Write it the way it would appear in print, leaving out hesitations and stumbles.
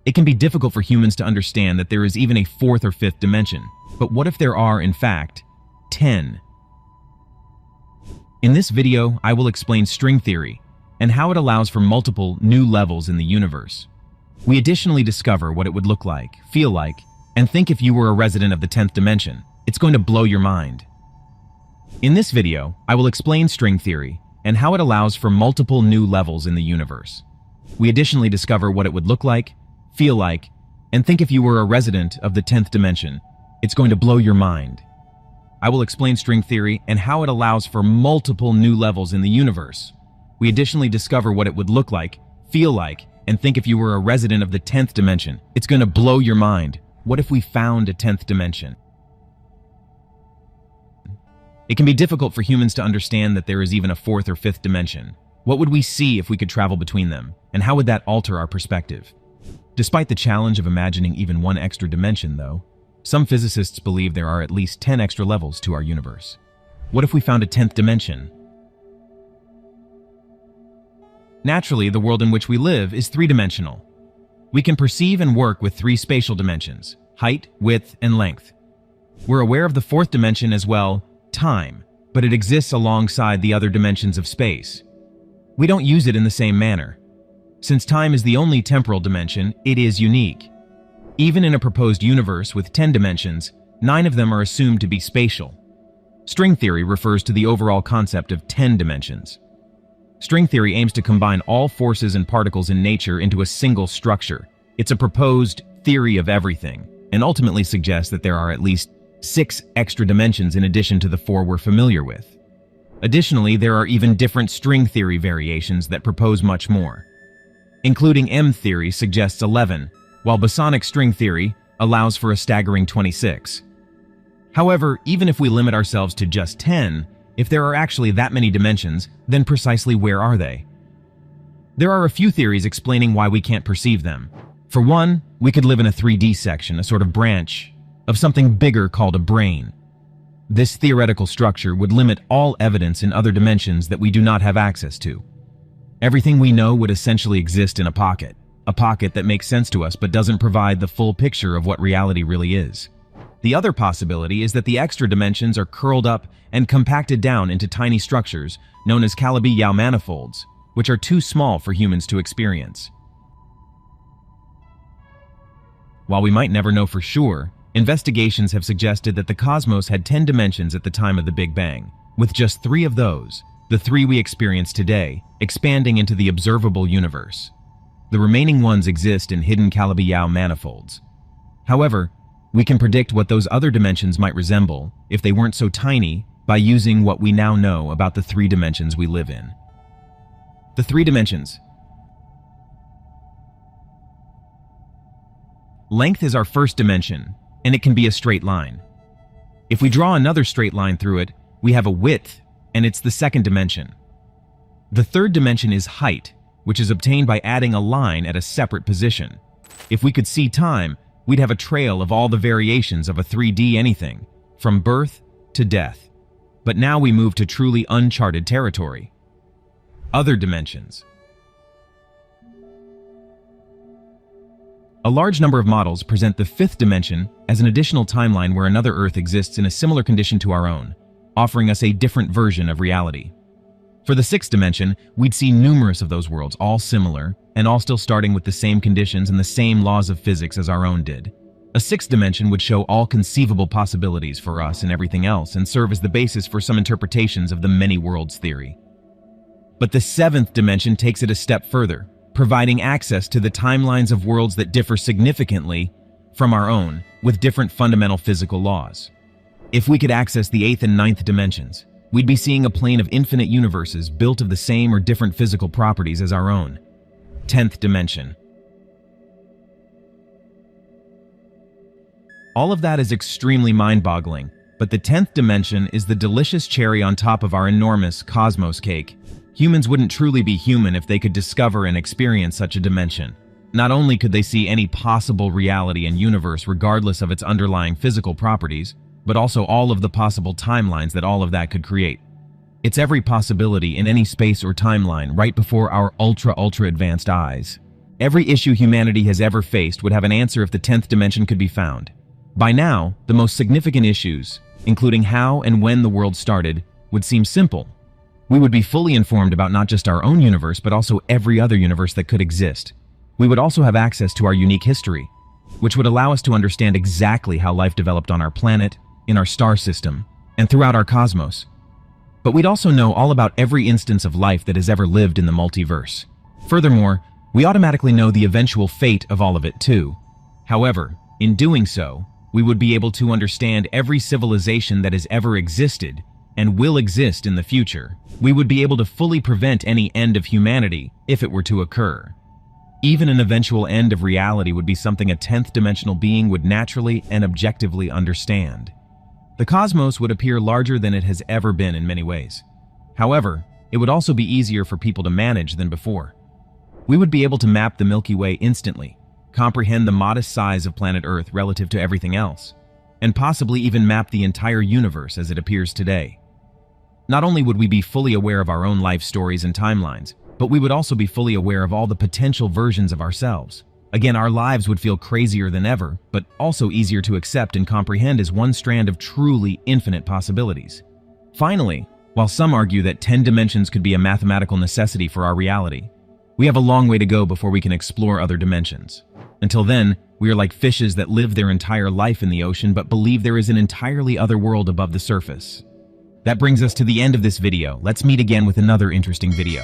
It can be difficult for humans to understand that there is even a fourth or fifth dimension. But what if there are, in fact, 10? In this video, I will explain string theory and how it allows for multiple new levels in the universe. We additionally discover what it would look like, feel like, and think if you were a resident of the 10th dimension. It's going to blow your mind. In this video, I will explain string theory and how it allows for multiple new levels in the universe. We additionally discover what it would look like, feel like, and think if you were a resident of the 10th dimension. It's going to blow your mind. I will explain string theory and how it allows for multiple new levels in the universe. We additionally discover what it would look like, feel like, and think if you were a resident of the 10th dimension. It's going to blow your mind. What if we found a 10th dimension? It can be difficult for humans to understand that there is even a fourth or fifth dimension. What would we see if we could travel between them? And how would that alter our perspective? Despite the challenge of imagining even one extra dimension, though, some physicists believe there are at least 10 extra levels to our universe. What if we found a 10th dimension? Naturally, the world in which we live is three-dimensional. We can perceive and work with three spatial dimensions: height, width, and length. We're aware of the fourth dimension as well, time, but it exists alongside the other dimensions of space. We don't use it in the same manner. Since time is the only temporal dimension, it is unique. Even in a proposed universe with 10 dimensions, 9 of them are assumed to be spatial. String theory refers to the overall concept of 10 dimensions. String theory aims to combine all forces and particles in nature into a single structure. It's a proposed theory of everything, and ultimately suggests that there are at least 6 extra dimensions in addition to the 4 we're familiar with. Additionally, there are even different string theory variations that propose much more. Including M theory suggests 11, while bosonic string theory allows for a staggering 26. However, even if we limit ourselves to just 10, if there are actually that many dimensions, then precisely where are they? There are a few theories explaining why we can't perceive them. For one, we could live in a 3D section, a sort of branch of something bigger called a brain. This theoretical structure would limit all evidence in other dimensions that we do not have access to. Everything we know would essentially exist in a pocket that makes sense to us but doesn't provide the full picture of what reality really is. The other possibility is that the extra dimensions are curled up and compacted down into tiny structures known as Calabi-Yau manifolds, which are too small for humans to experience. While we might never know for sure, investigations have suggested that the cosmos had 10 dimensions at the time of the Big Bang, with just 3 of those, the 3 we experience today, expanding into the observable universe. The remaining ones exist in hidden Calabi-Yau manifolds. However, we can predict what those other dimensions might resemble if they weren't so tiny by using what we now know about the 3 dimensions we live in. The 3 dimensions. Length is our first dimension, and it can be a straight line. If we draw another straight line through it, we have a width, and it's the second dimension. The third dimension is height, which is obtained by adding a line at a separate position. If we could see time, we'd have a trail of all the variations of a 3D anything, from birth to death. But now we move to truly uncharted territory. Other dimensions. A large number of models present the 5th dimension as an additional timeline where another Earth exists in a similar condition to our own, offering us a different version of reality. For the 6th dimension, we'd see numerous of those worlds, all similar, and all still starting with the same conditions and the same laws of physics as our own did. A 6th dimension would show all conceivable possibilities for us and everything else and serve as the basis for some interpretations of the many worlds theory. But the 7th dimension takes it a step further, providing access to the timelines of worlds that differ significantly from our own, with different fundamental physical laws. If we could access the 8th and 9th dimensions, we'd be seeing a plane of infinite universes built of the same or different physical properties as our own. 10th dimension. All of that is extremely mind-boggling, but the 10th dimension is the delicious cherry on top of our enormous cosmos cake. Humans wouldn't truly be human if they could discover and experience such a dimension. Not only could they see any possible reality and universe regardless of its underlying physical properties, but also all of the possible timelines that all of that could create. It's every possibility in any space or timeline right before our ultra advanced eyes. Every issue humanity has ever faced would have an answer if the 10th dimension could be found. By now, the most significant issues, including how and when the world started, would seem simple. We would be fully informed about not just our own universe, but also every other universe that could exist. We would also have access to our unique history, which would allow us to understand exactly how life developed on our planet, in our star system, and throughout our cosmos. But we'd also know all about every instance of life that has ever lived in the multiverse. Furthermore, we automatically know the eventual fate of all of it too. However, in doing so, we would be able to understand every civilization that has ever existed and will exist in the future. We would be able to fully prevent any end of humanity if it were to occur. Even an eventual end of reality would be something a 10th dimensional being would naturally and objectively understand. The cosmos would appear larger than it has ever been in many ways. However, it would also be easier for people to manage than before. We would be able to map the Milky Way instantly, comprehend the modest size of planet Earth relative to everything else, and possibly even map the entire universe as it appears today. Not only would we be fully aware of our own life stories and timelines, but we would also be fully aware of all the potential versions of ourselves. Again, our lives would feel crazier than ever, but also easier to accept and comprehend as one strand of truly infinite possibilities. Finally, while some argue that 10 dimensions could be a mathematical necessity for our reality, we have a long way to go before we can explore other dimensions. Until then, we are like fishes that live their entire life in the ocean but believe there is an entirely other world above the surface. That brings us to the end of this video. Let's meet again with another interesting video.